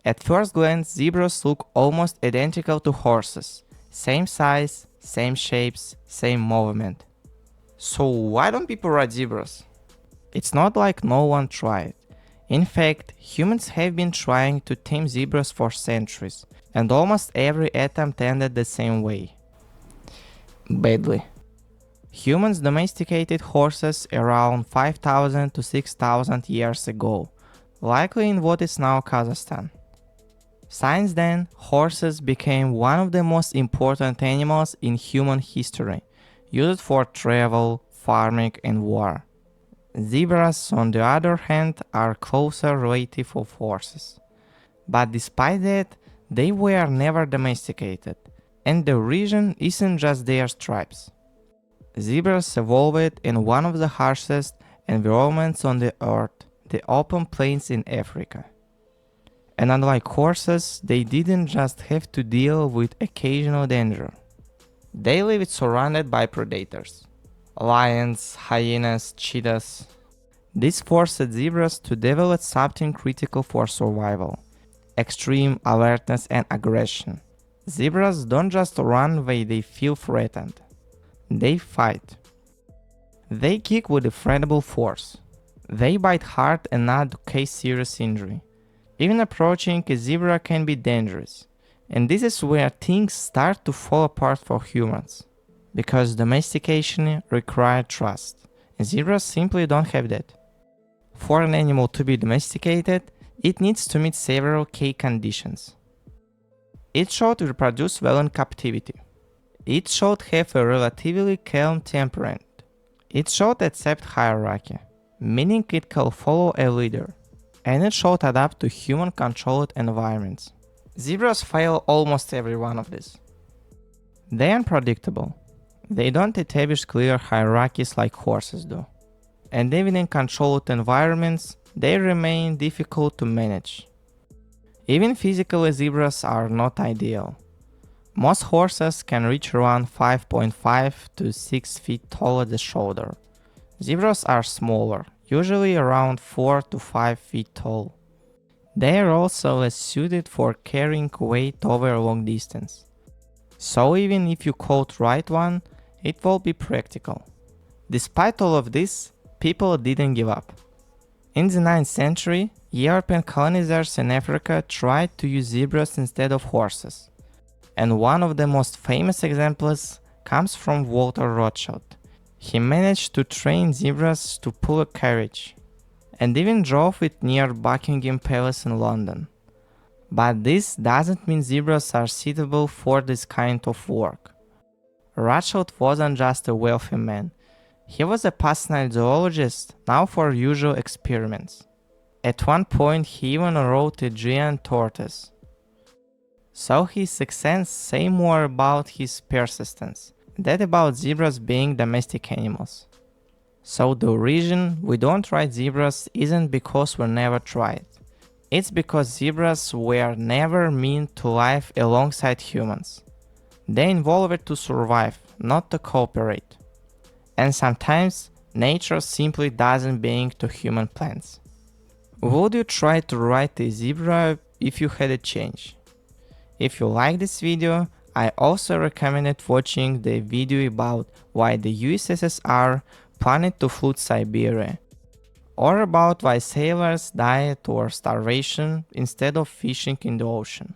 At first glance, zebras look almost identical to horses. Same size, same shapes, same movement. So why don't people ride zebras? It's not like no one tried. In fact, humans have been trying to tame zebras for centuries, and almost every attempt ended the same way. Badly. Humans domesticated horses around 5,000 to 6,000 years ago, likely in what is now Kazakhstan. Since then, horses became one of the most important animals in human history, used for travel, farming, and war. Zebras, on the other hand, are closer relative of horses. But despite that, they were never domesticated, and the reason isn't just their stripes. Zebras evolved in one of the harshest environments on the earth, the open plains in Africa. And unlike horses, they didn't just have to deal with occasional danger. They lived surrounded by predators. Lions, hyenas, cheetahs. This forced zebras to develop something critical for survival: extreme alertness and aggression. Zebras don't just run when they feel threatened. They fight. They kick with incredible force. They bite hard and not cause serious injury. Even approaching a zebra can be dangerous. And this is where things start to fall apart for humans. Because domestication requires trust, and zebras simply don't have that. For an animal to be domesticated, it needs to meet several key conditions. It should reproduce well in captivity. It should have a relatively calm temperament. It should accept hierarchy, meaning it can follow a leader. And it should adapt to human-controlled environments. Zebras fail almost every one of these. They are unpredictable. They don't establish clear hierarchies like horses do. And even in controlled environments, they remain difficult to manage. Even physically, zebras are not ideal. Most horses can reach around 5.5 to 6 feet tall at the shoulder. Zebras are smaller, usually around 4 to 5 feet tall. They are also less suited for carrying weight over a long distance. So even if you could ride one, it will be practical. Despite all of this, people didn't give up. In the 9th century, European colonizers in Africa tried to use zebras instead of horses. And one of the most famous examples comes from Walter Rothschild. He managed to train zebras to pull a carriage, and even drove it near Buckingham Palace in London. But this doesn't mean zebras are suitable for this kind of work. Rothschild wasn't just a wealthy man. He was a passionate zoologist, now for usual experiments. At one point he even rode a giant tortoise. So his success say more about his persistence than about zebras being domestic animals. So the reason we don't ride zebras isn't because we never tried. It's because zebras were never meant to live alongside humans. They evolved to survive, not to cooperate. And sometimes nature simply doesn't bend to human plans. Would you try to ride a zebra if you had a chance? If you like this video, I also recommended watching the video about why the USSR planned to flood Siberia, or about why sailors died or starvation instead of fishing in the ocean.